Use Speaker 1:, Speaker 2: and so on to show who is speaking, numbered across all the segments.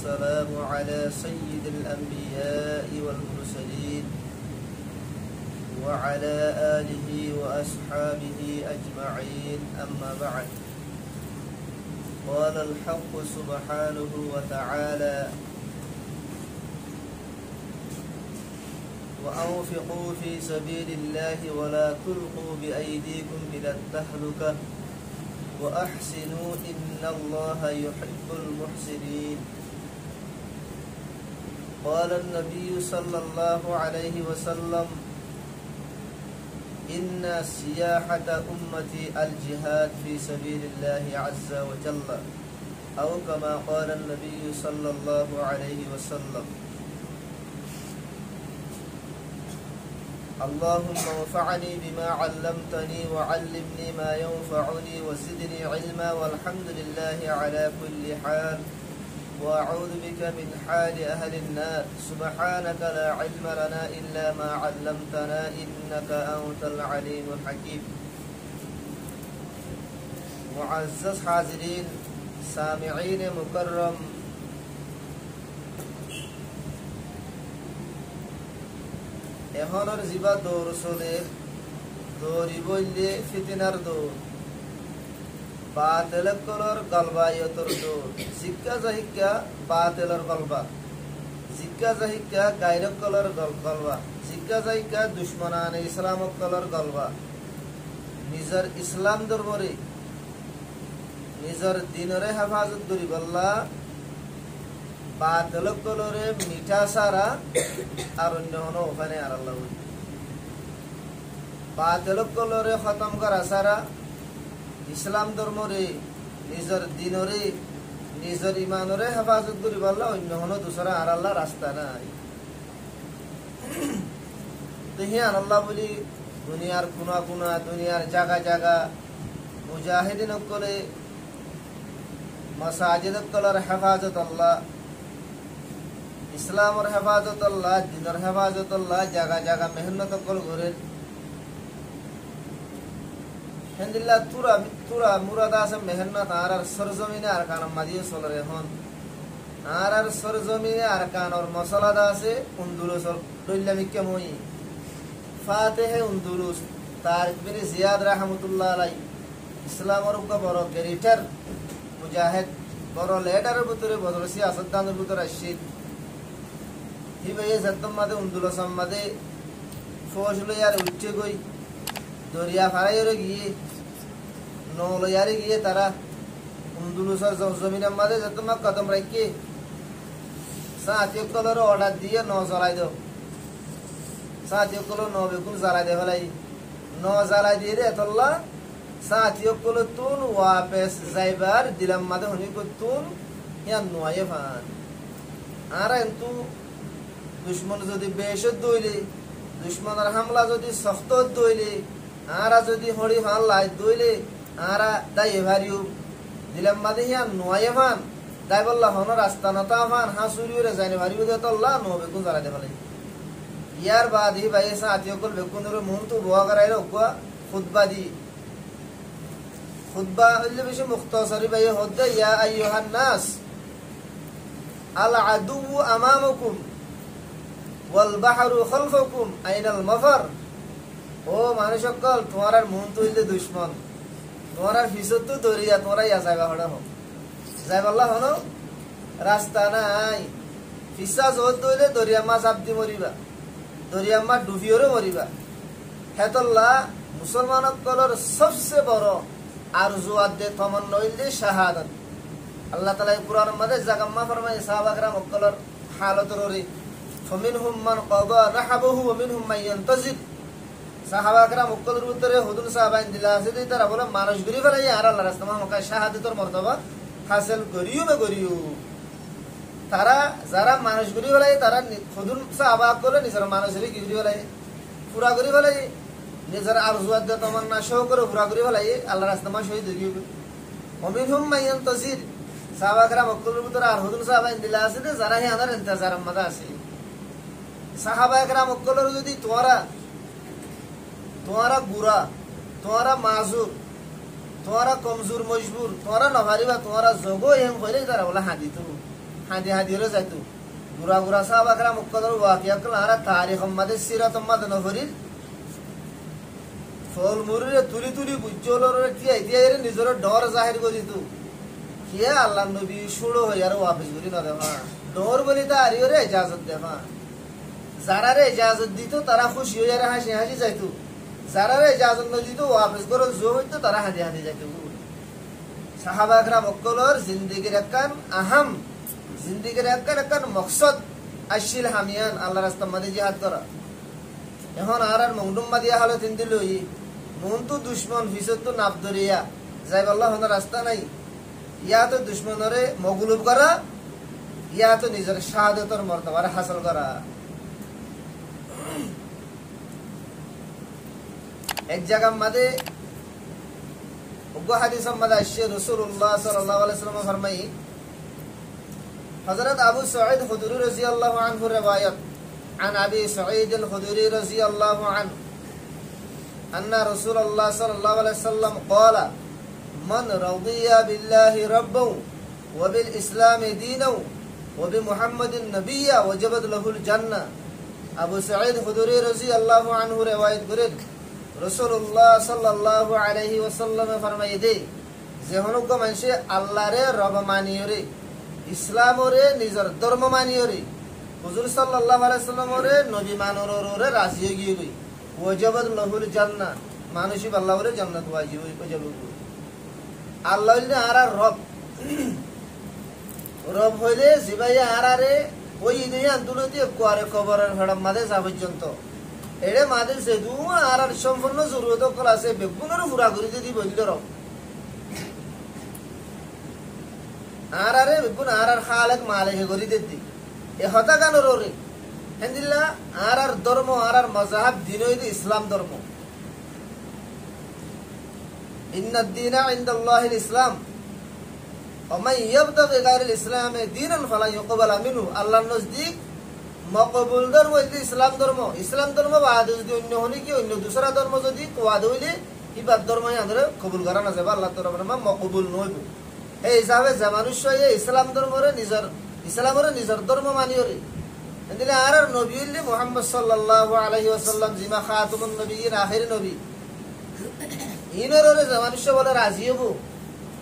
Speaker 1: والسلام على سيد الأنبياء والمرسلين وعلى آله وأصحابه أجمعين أما بعد قال الحق سبحانه وتعالى وأنفقوا في سبيل الله ولا تلقوا بأيديكم إلى التهلكة وأحسنوا إن الله يحب المحسنين قال النبي صلى الله عليه وسلم إن سياحة أمتي الجهاد في سبيل الله عز وجل أو كما قال النبي صلى الله عليه وسلم اللهم انفعني بما علمتني وعلمني ما ينفعني وزدني علما والحمد لله على كل حال وأعوذ بك من حال أهل النار سبحانك لا علم لنا إلا ما علمتنا إنك أنت العليم الحكيم معزز حاضرين سامعين مكرم এখনের জিবা দৌড় চলে দৌড়ি বললে ফিতিনার দৌড় বাতেল কলর গলবা ইয়তর দৌড় জিজ্ঞা জাহিকা বাতেলর গলবা জিজ্ঞা জাহিকা গায়রক কলর গলবা জিজ্ঞা জাহিকা দুশ্মনান ইসলামক কলর গলবা নিজের ইসলাম ধর্মরে নিজের দিনরে হেফাজত করি বললা বাতেল কলরে মিঠা সারা আর অন্য হন ওখানে আর আল্লাহ বাতেল কলরে খতম করা সারা ইসলাম ধর্মরে নিজের দিনরে নিজের ইমানরে হেফাজত করি বললা অন্য হন দুসরা আর আল্লাহ রাস্তা নাই হিয়ান আল্লাহ বলি দুনিয়ার কোনা কোনা দুনিয়ার জায়গা জায়গা মুজাহিদিন করে মাসাজিদ কলর হেফাজত আল্লাহ ইসলামের হেফাজত আল্লাহ দিনের হেফাজত আল্লাহ জায়গা জায়গা মেহনত কল করে হেন্দিল্লা তুরা তুরা মুরাদা আছে মেহনত আর সরজমিনে আর কান মাদিয়ে চলরে এখন আর সরজমিনে আর কানর মশলাদা আছে উন্দুলুস দৈল্লামিকে মই ফাতেহে উন্দুলুস তারিক বিন জিয়াদ রাহমাতুল্লাহ আলাই ইসলামের উপর বড় ক্যারেক্টার মুজাহিদ বড় লিডারের ভিতরে বড় সিয়াসতদানের ভিতরে আসছে হিবাইয়ে জাতমাদে উন্দুলসামাদে ফৌজলো ইয়ার উঠে গই দরিয়া ফারাইরে গিয়ে নলয়ারে গিয়ে তারা উন্দুলসর জমিনের মাঝে জাতমা কদম রাখি সাথিয় কলর অর্ডার দিয়ে ন জ্বালাই দাও সাথিয় কলর ন বেগুন জ্বালাই দে ফেলাই ন জ্বালাই দিয়ে রে এতল্লা সাথিয় কলর তুন ওয়াপেস যাইবার দিলাম মাঝে হনি তুন ইয়ান নোয়ে ফান আর কিন্তু দুশ্মন যদি বেশত দইলে দুশ্মনের হামলা যদি সখ্ত দইলে আরা যদি হরি ফান লাই দইলে আরা দাই এভারিও দিলাম মাদে হিয়া নোয়ে ফান দাই বললা হন রাস্তা নতা ফান হাসুরিওরে যাইনে ভারিও দে তল্লা নো বেকুন জারা দে বলে ইয়ার বাদ হি ভাই সাথিও কল বেকুনরে মন তো বুয়া করাইলো কুয়া খুতবা দি খুতবা হইলে বেশি মুখতাসারি ভাই হদ্দে ইয়া আইয়ুহান নাস আল আদু আমামুকুম والبحر خلفكم أين المفر ও মানুষ সকল তোমার আর মন তৈলে দুশ্মন তোমার আর ফিসত তো দরিয়া তোমরা ইয়া যাইবা হড়া হো যাইবা আল্লাহ হনো রাস্তা নাই ফিসা জোর দইলে দরিয়া মাছ আবদি মরিবা দরিয়া মাছ ডুবিওরে মরিবা হেতল্লা মুসলমান সকলের সবচেয়ে বড় আরজু আদে তমন্না হইলে শাহাদাত আল্লাহ তাআলা কুরআন মধ্যে জাগাম্মা ফরমায় সাহাবা کرام সকলের হালতরে فمنهم من قضى نحبه ومنهم من ينتظر সাহাবা کرام সকলের ভিতরে হুজুর সাহাবাইন দিলা আছে তারা বলে মানুষ গরি ফেলাই আর আল্লাহর রাস্তায় মক্কা শাহাদাতের মর্তবা হাসিল করিও তারা যারা মানুষ গরি ফেলাই তারা হুজুর সাহাবা করে নিজের মানুষের কি গরি ফেলাই পুরা গরি ফেলাই নিজের আরজুয়াত তমন্না সহ করে পুরা গরি ফেলাই আল্লাহর রাস্তায় শহীদ হইবে ومنهم من ينتظر সাহাবা کرام সকলের ভিতরে আর হুজুর সাহাবাইন দিলা আছে যারা হে আনার ইন্তজারের মধ্যে আছে সাহাবা একরাম সকলের যদি তোমারা বুড়া তোমারা মাজুর তোমারা কমজোর মজবুর তোমারা নভারিবা তোমারা জগো এম কইলে তারা বলে হাদি হাদি রে যাইতো গুরা গুরা সাহাবাকরা মুক্কদর ওয়াকিয়া কলারা তারিখ আমাদের সিরাত আমাদের নফরির ফল মুরিরে তুলি তুলি বুজ্জলরে তিয়াই তিয়াই নিজের ডর জাহির করে দিত কে আল্লাহ নবী শুড়ো হই আর ওয়াপিস করি না দেবা ডর বলি তা আরিও রে ইজাজত দেবা যারা রে ইজাজত দিত তারা খুশি হয়ে আর হাসি হাসি যাইতো যারা রে ইজাজত না দিত ওয়াপিস করে জো হইতো তারা হাদি হাদি যাইতো সাহাবাকরা মুক্কলর জিন্দেগির একখান আহাম জিন্দেগির একখান মকসদ আশিল হামিয়ান আল্লাহ রাস্তা মাঝে জিহাদ করা এখন আর মংডুম মাদিয়া হলো তিন দিল মন তো দুশ্মন ফিসত তো নাপ ধরিয়া যাই বললা হন রাস্তা নাই ইয়া তো দুশ্মনরে মগলুব করা ইয়া তো নিজের শাহাদতর মর্তবার হাসিল করা এক জায়গার মাঝে উগ্র হাদিস মাঝে আসছে রাসূলুল্লাহ সাল্লাল্লাহু আলাইহি ওয়াসাল্লাম ফরমাই হযরত আবু সাঈদ খুদরি রাদিয়াল্লাহু আনহু riwayat عن أبي سعيد الخدري رضي الله عنه أن رسول الله صلى الله عليه وسلم قال من رضي بالله ربا وبالإسلام دينا وبمحمد نبيا وجبت له الجنة أبو سعيد الخدري رضي الله عنه رواية قرد رسول الله صلى الله عليه وسلم فرمائے دے যেহনুক মানুষে আল্লাহরে রব মানিয়রে ইসলামরে নিজের ধর্ম মানিয়রে হুজুর সাল্লাল্লাহু আলাইহি সাল্লামরে নবী মানরে রাজি হয়ে গই ওয়াজিবাত লাহুল জান্নাহ মানুষই আল্লাহরে জান্নাত ওয়াজিব হয়ে আল্লাহ হইলে আর রব রব হইলে জিবাই আরারে ওই দুই আন্দোলনতে কোয়ারে কবরের হড়ম মাঝে যা পর্যন্ত এড়ে মাঝে সে দু আর সম্পূর্ণ জরুরত কল আছে বেগুনের পুরা করে যদি বলিল রব আরারে বেগুন আর খালেক মালিক করে দিতি এ হতা কেন রে হেন্দিল্লা আর ধর্ম আর মজাহাব দিন হইলে ইসলাম ধর্ম ইন্নাদ দীনা ইনদাল্লাহিল ইসলাম ওমাই ইয়াবতাগি গায়রাল ইসলামে দীনান ফালা ইউকবালা মিনহু আল্লাহর নজদিক মকবুল ধর্ম হইলে ইসলাম ধর্ম বাদ যদি অন্য হনি কি অন্য দুসরা ধর্ম যদি কোয়াদ হইলে ইবাদ ধর্ম আমাদের কবুল করা না যাবে আল্লাহ তাআলা নাম মকবুল নইব এই হিসাবে যে মানুষ ইসলাম ধর্মরে নিজের ধর্ম মানিয়রে এদিকে আর নবী হইলে মুহাম্মদ সাল্লাল্লাহু আলাইহি ওয়াসাল্লাম জিমা খাতুমুন নবিয়্যিন আখির নবী ইনরে যে মানুষ বলে রাজি হবো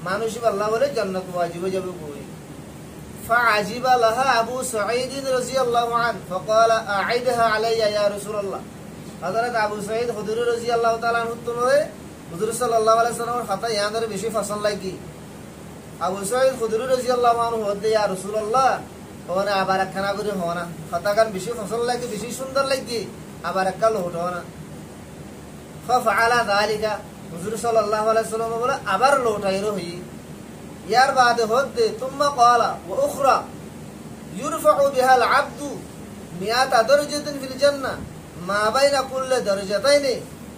Speaker 1: মানুষ আল্লাহ বলে জান্নাত ওয়াজিব হয়ে যাবে কই فعجب لها ابو سعيد رضي الله عنه فقال اعيدها علي يا رسول الله حضرت ابو سعيد খুদরি রাদিয়াল্লাহু তাআলা আনহু তরে হুজুর সাল্লাল্লাহু আলাইহি ওয়াসাল্লামের কথা ইয়াদের বেশি পছন্দ লাগি আবু সাঈদ খুদরি রাদিয়াল্লাহু আনহু বলতে ইয়া রাসূলুল্লাহ ওনা আবার একখানা করে হওয়া কথা গান বেশি পছন্দ লাগে বেশি সুন্দর লাগে আবার একটা লোট হওয়া ففعل ذلك হুজুর সাল্লাল্লাহু আলাইহি ওয়াসাল্লাম বলে আবার লোটাইরো হই ইয়ার বাদে হতে তুম্মা ক্বালা ওয়া উখরা ইউরফাউ বিহা আল আবদু মিয়াত দরজাতিন ফিল জান্নাহ মা বাইনা কুল্লি দরজাতাইনি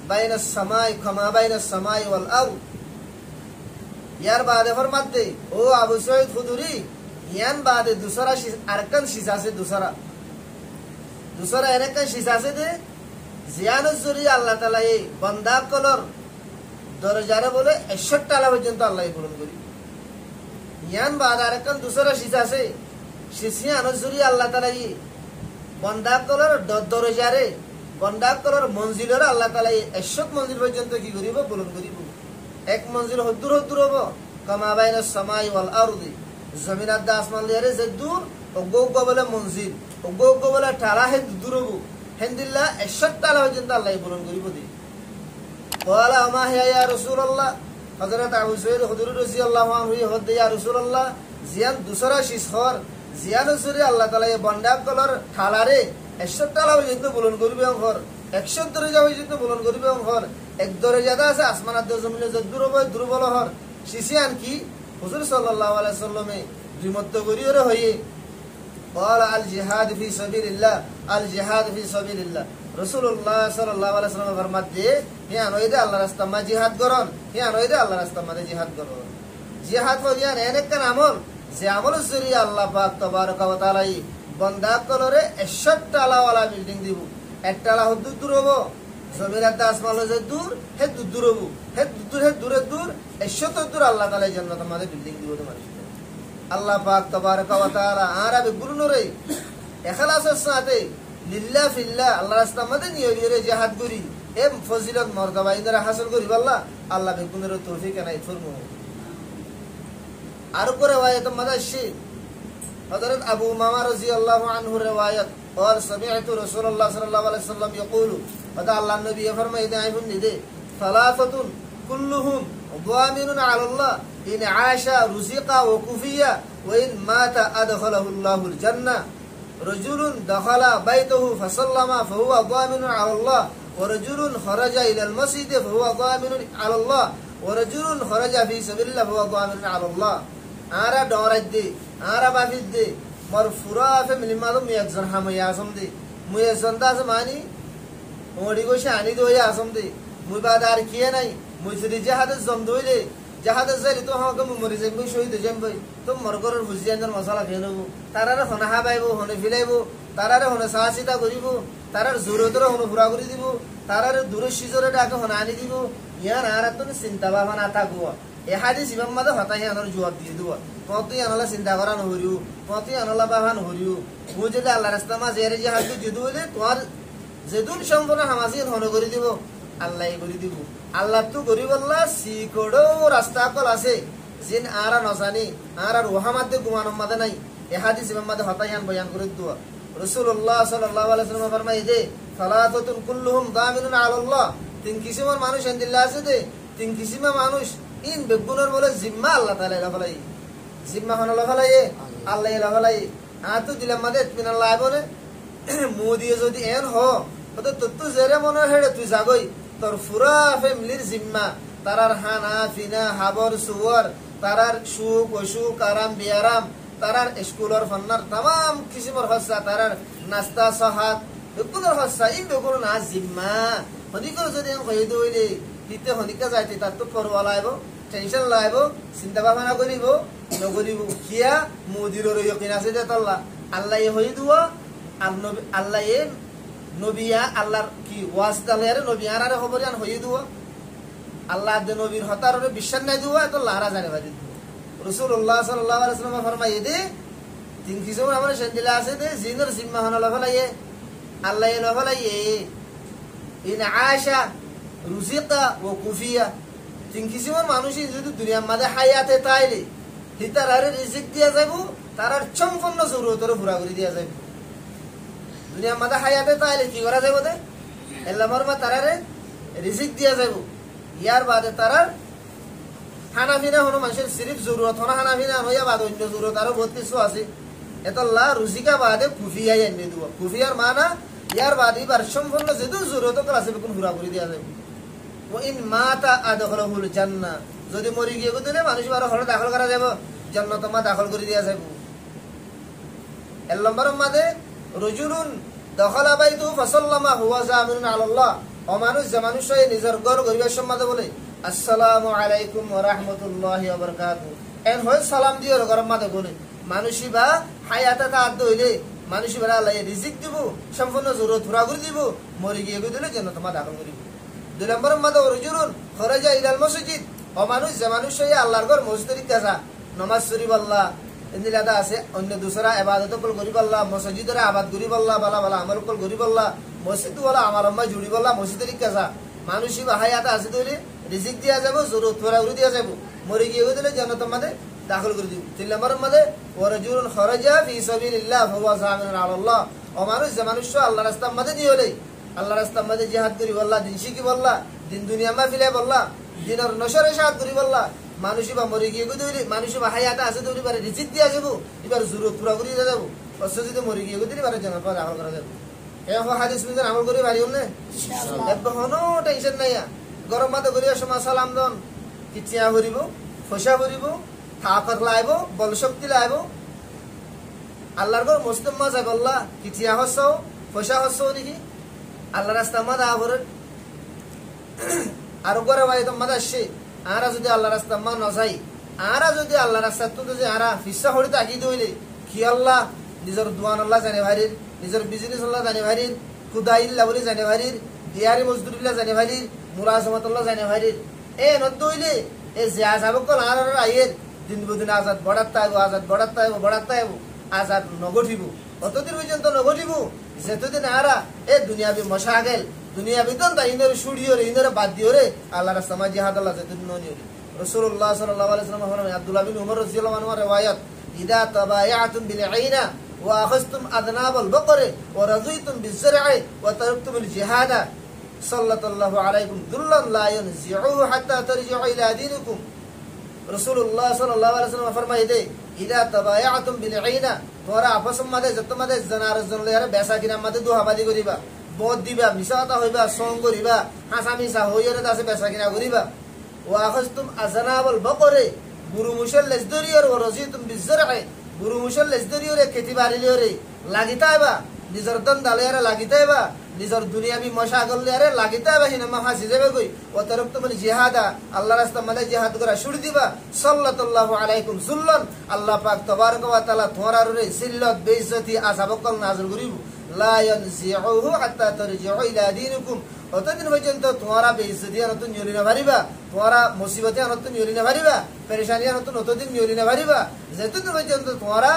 Speaker 1: বাইনা সামাই কামা বাইনা সামাই ওয়াল আরদ ইয়ার বাদে ফরমাতে ও আবু সাঈদ খুদরি ইয়ান বাদে দুসরা আরকান শিসা সে দুসরা আরকান শিসা সে দে জিয়ানুজ জুরি আল্লাহ তাআলা এই বান্দা কলর দরজারে বলে 61 টালা পর্যন্ত আল্লাহ পূরণ করি ইয়ান বাদ আরকান দুসরা শিসা সে শিসিয়া আনুজুরি আল্লাহ তাআলা এই বান্দা কলর দরজারে বান্দা কলর মঞ্জিলরে আল্লাহ তাআলা এই 61 মঞ্জিল পর্যন্ত কি করিব পূরণ করিব এক মঞ্জিল হদ্দুর হবো কামা বাইনাস সামাই ওয়াল আরদি জমিন আর আসমান লিয়ারে যে দূর ও গৌগ বলে মঞ্জিল ও গৌগ বলে টালা হে দূর হবো হেন্দিল্লা 61 টালা পর্যন্ত আল্লাহ পূরণ করিব দি ক্বালা মা হিয়া ইয়া রাসূলুল্লাহ হযরত আবু সাঈদ খুদরি রাদিয়াল্লাহু আনহু হদ ইয়া রাসূলুল্লাহ জিয়ান দুসরা শিসর জিয়ান সুরি আল্লাহ তাআলা এই বান্দা কলর ঠালারে 61 টালা পর্যন্ত পূরণ করিবে অংর 100 দরজা পর্যন্ত পূরণ করিবে অংর এক দরজাটা আছে আসমান আর জমিনে যে দুর্বল হর শিশিয়ান কি হুজুর সাল্লাল্লাহু আলাইহি সাল্লামে দ্বিমত করিয়রে হইয়ে ক্বালা আল জিহাদ ফি সাবিলিল্লাহ আল জিহাদ ফি সাবিলিল্লাহ রাসূলুল্লাহ সাল্লাল্লাহু আলাইহি সাল্লাম ফরমাতে হে আনইদে আল্লাহর রাস্তায় মা জিহাদ করন হে আনইদে আল্লাহর রাস্তায় মা জিহাদ করন জিহাদ হইয়ান এনেক কান আমল যে আমল জরিয়া আল্লাহ পাক তাবারাকা ওয়া তাআলা বান্দা কলরে 61 টালা ওয়ালা বিল্ডিং দিব এক টালা হদ্দুর দূর হবো জমিরাত আসমান যে দূর হে দূর হবো হে দূরে দূর 100 দূর আল্লাহ তাআলা জান্নাত আমাদের বিল্ডিং দিব তোমার আল্লাহ পাক তাবারাকা ওয়া তাআলা আর আবে গুরুনরে ইখলাসের সাথে লিল্লাহ ফিল্লাহ আল্লাহ রাস্তার মধ্যে নিয়ে জিহাদ করি এ ফজিলত মর্যাদা ইনরা হাসিল করি আল্লাহ আল্লাহ বেগুনের তৌফিক এনায়েত ফরমু আর করে riwayat মাদাশি হযরত আবু উমামা রাদিয়াল্লাহু আনহু riwayat और समिअतु रसूलुल्लाह सल्लल्लाहु अलैहि वसल्लम यक़ूलु वदा अल्लाह नबी फरमाए दे आइबुन दे सलासतुन कुल्लुहुम ضامن على الله إن عاش رزق وكفيا وإن مات أدخله الله الجنة رجل دخل بيته فسلم فهو ضامن على الله ورجل خرج إلى المسجد فهو ضامن على الله ورجل خرج في سبيل الله فهو ضامن على الله آرا دورت دي آرا بافد دي مرفورا فمن المعلوم يكزن حما ياسم دي ميزن دا زماني موڑی کو شانی دو ياسم دي مبادار کیے نہیں মুসরি জাহাদে জমদইলে জাহাদে যাইলে তো হাও কম মরি যাইব শহীদ যাইব তো মরগরের হুজিয়ানের মশলা খেয়ে নেব তারারে হনে হাবাইব হনে ফিলাইব তারারে হনে সাহসিতা করিব তারার জরুরতরে হনে পুরা করে দিব তারারে দূর সিজরে ডাকে হনে আনি দিব ইয়ার আর তো চিন্তা ভাবনা থাকবো এ হাদিস ইমাম মাদে হতাই আনার জবাব দিয়ে দিব কতই আনলা চিন্তা করা নহরিও কতই আনলা বাবা নহরিও ও যদি আল্লাহর রাস্তা মা জেরে জাহাদ যদি হইলে তোমার যেদুন সম্পূর্ণ হামাজিন হনে করে দিব আল্লাহই করে দিব আল্লাহ তো গরিব আল্লাহ সিকড়ো রাস্তা কল আছে জিন আরা নজানি আর রোহামাতে গুমানম মাদে নাই এ হাদিস ইমাম মাদে হতায়ান বয়ান করে দুয়া রাসূলুল্লাহ সাল্লাল্লাহু আলাইহি ওয়াসাল্লাম ফরমায় দে সালাতাতুন কুল্লুহুম দামিনুন আলাল্লাহ তিন কিসিমের মানুষ আনদিল্লাহ আছে দে তিন কিসিমের মানুষ ইন বেগুনের বলে জিম্মা আল্লাহ তাআলা লাগালাই জিম্মা হন লাগালাই আল্লাহ লাগালাই আতো দিলাম মাদে ইতমিনাল্লাহ বলে মোদিয়ে যদি এন হ তো তো জেরে মনে হেড়ে তুই যাগই তোর পুরা ফ্যামিলির জিম্মা তারার হানা ফিনা হাবর সুয়ার তারার সুখ অসুখ আরাম বিয়ারাম তারার স্কুলের ফন্নার तमाम কিসিমের হসা তারার নাস্তা সাহাত বেগুনের হসা ইন বেগুন না জিম্মা হদিকর যদি কই দইলে দিতে হনিকা যাইতে তার তো পরওয়া লাইব টেনশন লাইব চিন্তা ভাবনা করিব নগরিব কিয়া মুদিরর ইয়াকিন আছে যে আল্লাহ আল্লাহ হই দুয়া আল্লাহ নবিয়া আল্লাহর কি ওয়াসিতা লয়ারে নবিয়ার আরে খবরান হই দুয়া আল্লাহ দে নবীর হতারে বিশ্বাস নাই দুয়া তো লারা জানে বাদি রাসূলুল্লাহ সাল্লাল্লাহু আলাইহি ওয়াসাল্লাম ফরমায়ে দে তিন কিসম আমার সন্দিলা আছে দে জিনর জিম্মা হন লাফলায়ে আল্লাহ লাফলায়ে ইন আশা রুজিকা ওয়া কুফিয়া তিন কিসমের মানুষই যদি দুনিয়ার মধ্যে হায়াতে তাইলে হিতার আরে রিজিক দিয়া যাইবো তারার সম্পূর্ণ জরুরতর পুরা করে দিয়া যাইবো দুনিয়ার মধ্যে হায়াতে তাইলে কি করা যাইবো দে আল্লাহর মা তারারে রিজিক দিয়া যাইবো ইয়ার বাদে তারার হানাফিনা হনো মানুষের সিরিফ জরুরত হনা হানাফিনা হইয়া বাদ অন্য জরুরত আরো বহুত কিছু আছে এতল্লাহ রুজিকা বাদে কুফিয়া এনে দিব কুফিয়ার মানা ইয়ার বাদে বার সম্পূর্ণ যেদু জরুরত আছে কোন পুরা করে দিয়া যাইবো ও ইন মাতা আদখলহুল জান্নাহ যদি মরি গিয়ে দিলে মানুষ বারো হলে দাখল করা যাব জান্নাত মা দাখল করে দিয়া যাইবো এর নম্বর মাদে রজুলুন দখলা বাইতু ফাসাল্লামা হুয়া জামিনুন আলাল্লাহ ও মানুষ যে মানুষ নিজের ঘর গরিবের সম্মাদে বলে আসসালামু আলাইকুম ওয়া রাহমাতুল্লাহি ওয়া বারাকাতুহু এন হয় সালাম দিও ঘরের মাঝে বলে মানুষই বা হায়াতে তা আদ হইলে মানুষই বা আল্লাহ রিজিক দিব সম্পূর্ণ জরুরত পুরা করে দিব মরি গিয়ে দিলে জান্নাত মা দাখল করিব দুই নম্বর মাদে রজুলুন খরাজা ইলাল মসজিদ ও মানুষ যে মানুষ আল্লাহর ঘর মসজিদের কাছে নামাজ পড়িব আল্লাহ ইন্দিলাদা আছে অন্য দুসরা ইবাদত কল করিব আল্লাহ মসজিদের আবাদ করিব আল্লাহ বালা বালা আমল কল করিব আল্লাহ মসজিদ ওয়ালা আমার আম্মা জুড়িব আল্লাহ মসজিদের কাছে মানুষই বা হায়াতে আছে দিলে রিজিক দিয়া যাব জরুরত পুরা করে দিয়া যাব মরি গিয়ে দিলে জান্নাতের মধ্যে দাখিল করে দিব তিন নম্বরের মধ্যে ওয়ারাজুলুন খরাজা ফি সাবিলিল্লাহ ফাহুয়া জামিনুন আলাল্লাহ ও মানুষ যে মানুষ আল্লাহর রাস্তার মধ্যে দিলে আল্লাহর রাস্তার মধ্যে জিহাদ করিব আল্লাহ দিন শিখিব আল্লাহ দিন দুনিয়া মা ফিলাইব আল্লাহ দিনের নশরে সাহায্য করিব আল্লাহ মানুষই বা মরি গিয়ে দিলে মানুষই বা হায়াতে আছে দিলে পারে রিজিক দিয়া যাব এবার জরুরত পুরা করে দিয়া যাব অথচ যদি মরি গিয়ে দিলে পারে জান্নাত পাওয়া দাখিল করা যাব এই হাদিস মিজান আমল করি পারিও না ইনশাআল্লাহ এত টেনশন নাই গরম মাতে গরিয়া সময় সালাম দন কিচিয়া ভরিব ফসা ভরিব থাকর লাইব বল শক্তি লাইব আল্লাহর ঘর মুসলিম মা যাইব আল্লাহ কিচিয়া হসও ফসা হসও নাকি আল্লাহ রাস্তা মা দা ভরে আর গরে ভাই তো মাদা সে আরা যদি আল্লাহ রাস্তা মা ন যাই আরা যদি আল্লাহ রাস্তা তো যে আরা ফিসা হড়ি তাকি দইলে কি আল্লাহ নিজের দোয়ান আল্লাহ জানে ভাইরির নিজের বিজনেস আল্লাহ জানে ভাইরির খুদাইল্লাহ বলে জানে ভাইরির দিয়ারি মজদুরিল্লাহ জানে ভাইরির মুরাজমাতুল্লাহ জানে ভাইরির এ নদইলে এ জিয়া সাবকল আর আইয়ের দিন বুদিন আজাদ বড়াত্তাইব আজাদ নগঠিব অতদিন পর্যন্ত নগঠিব যেতদিন আরা এ দুনিয়াবি মশাগেল দুনিয়াবি দন তা ইনরে সুড়িওরে ইনরে বাদ দিওরে আল্লাহর রাস্তায় জিহাদ আল্লাহ যেতদিন ননিওরে রাসূলুল্লাহ সাল্লাল্লাহু আলাইহি ওয়াসাল্লাম ফরমায় আব্দুল্লাহ বিন উমর রাদিয়াল্লাহু আনহু riwayat ইদা তাবায়াতুম বিল আইনা ওয়া আখাযতুম আদনাবাল বকরে ওয়া রাযিতুম বিজ-জার'i ওয়া তারাকতুমুল জিহাদা সাল্লাল্লাহু আলাইকুম দুল্লান লা ইয়ানজিউহু হাত্তা তারজিউ ইলা দীনিকুম রাসূলুল্লাহ সাল্লাল্লাহু আলাইহি ওয়াসাল্লাম ফরমায় দে ইদা তাবায়াতুম বিল আইনা তোরা আপস মাদে যতমাদে জানার জনলে বেচা কিনা মাদে দুহাবাদি করিবা বদ দিবা মিছাতা হইবা সং করিবা হাসা মিছা হইরে দাসে বেচা কিনা করিবা ওয়া আখাযতুম আযনাবাল বকরে গুরু মুশাল লজদরিয়র ওয়া রাযিতুম বিজ-জার'i গুরু মুশাল লজদরিয়রে খেতি বাড়িলিয়রে লাগিতাইবা নিজর দন দালেরে লাগিতাইবা নিজর দুনিয়াবি মশাগলরে লাগিতাইবা হিনা হাসি যাবে কই ওয়া তারাকতুমুল জিহাদা আল্লাহর রাস্তায় মানে জিহাদ করা শুরু দিবা সাল্লাল্লাহু আলাইকুম সুল্লান আল্লাহ পাক তাবারক ওয়া তাআলা তোমার রে জিল্লত বেইজ্জতি আযাবকল নাযিল করিব লা ইয়ানজিউহু হাত্তা তারজিউ ইলা দীনিকুম অতদিন পর্যন্ত তোমারা বেইজ্জতি নতুন নিয়রি না পারিবা তোমারা মুসিবতে নতুন নিয়রি না পারিবা পেরেশানি নতুন অতদিন নিয়রি না পারিবা যেতদিন পর্যন্ত তোমারা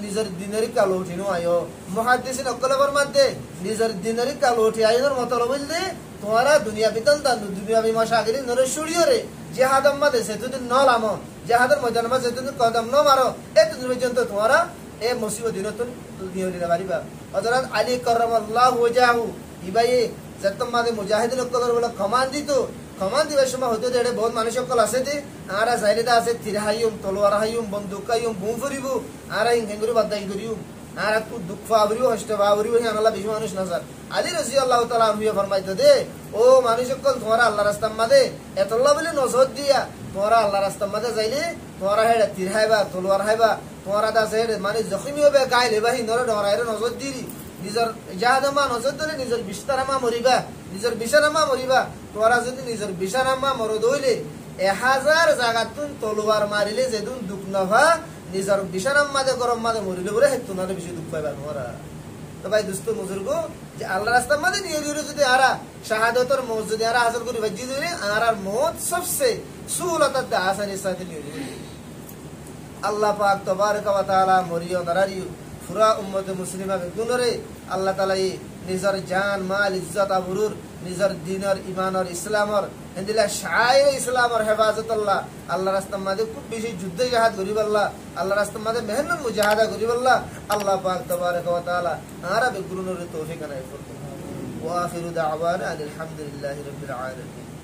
Speaker 1: নিজের দিনের কালো উঠিনো আয়ো মুহাদ্দিসিন অকলবর মধ্যে নিজের দিনের কালো উঠি আয়োর মতলব বললে তোমারা দুনিয়া বিতন দুনিয়াবি মশাগিরি নরে সুড়িয়রে জিহাদম মাদে সেতুদিন নলাম জিহাদের ময়দান মাঝে সেতুদিন কদম ন মারো এতদিন পর্যন্ত তোমারা এ মুসিবত নতুন নিয়রি না পারিবা হযরত আলী কাররামাল্লাহু ওয়াজহু ইবাই যত মাদে মুজাহিদিন অকলর বলে কমান দিবার সময় হতে দেড়ে বহুত মানুষ সকল আছে যে আরা জাইরিদা আছে তিরহাইম তলোয়ার হাইম বন্দুকাইম বুম ফুরিব আরা হিংগুরি বাদাই করিও আরা তু দুঃখ আবরিও হষ্ট বাবরিও হে আল্লাহ বেশি মানুষ নজর আলী রাদিয়াল্লাহু তাআলা আনহু ফরমাইতো দে ও মানুষ সকল তোমরা আল্লাহর রাস্তার মাঝে এতল্লাহ বলে নজর দিয়া তোমরা আল্লাহর রাস্তার মাঝে যাইলে তোমরা হেডা তিরহাইবা তলোয়ার হাইবা তোমরা দাসে মানে জখমি হবে গাইলে বাহি নরে ডরাইরে নজর দিরি নিজের জাহাদমা নজর দিলে নিজের বিস্তারামা মরিবা নিজের বিছানামা মরিবা তোরা যদি নিজের বিছানামা মরদ হইলে 1000 জায়গাতুন তলোয়ার মারিলে যেদুন দুঃখ নভা নিজের বিছানাম মাঝে গরম মাঝে মরিলে বলে হেতু না বেশি দুঃখ পাইবা তোমরা তো ভাই দোস্ত মুজুর্গো যে আল্লাহ রাস্তার মাঝে নিয়ে দিলে যদি আরা শাহাদাতের মওত যদি আরা হাসিল করি বাজি দিলে আরার মওত সবচেয়ে সুলতাত আসানির সাথে নিয়ে দিলে আল্লাহ পাক তবারক ওয়া তাআলা মরিও নারারিও পুরা উম্মতে মুসলিমা বেগুনরে আল্লাহ তাআলা নিজের জান মাল ইজ্জত আবরুর নিজের দ্বীনের ঈমানের ইসলামের এন্দিলা শায়ের ইসলামের হেফাজত আল্লাহ রাস্তার মাঝে খুব বেশি যুদ্ধ জিহাদ করিব আল্লাহ রাস্তার মাঝে মেহনত মুজাহাদা করিব আল্লাহ পাক তাবারক ওয়া তাআলা আরা বেগুনরে তৌফিক আনায় করুন ওয়া আখিরু দাওয়ানা আলহামদুলিল্লাহি রাব্বিল আলামিন।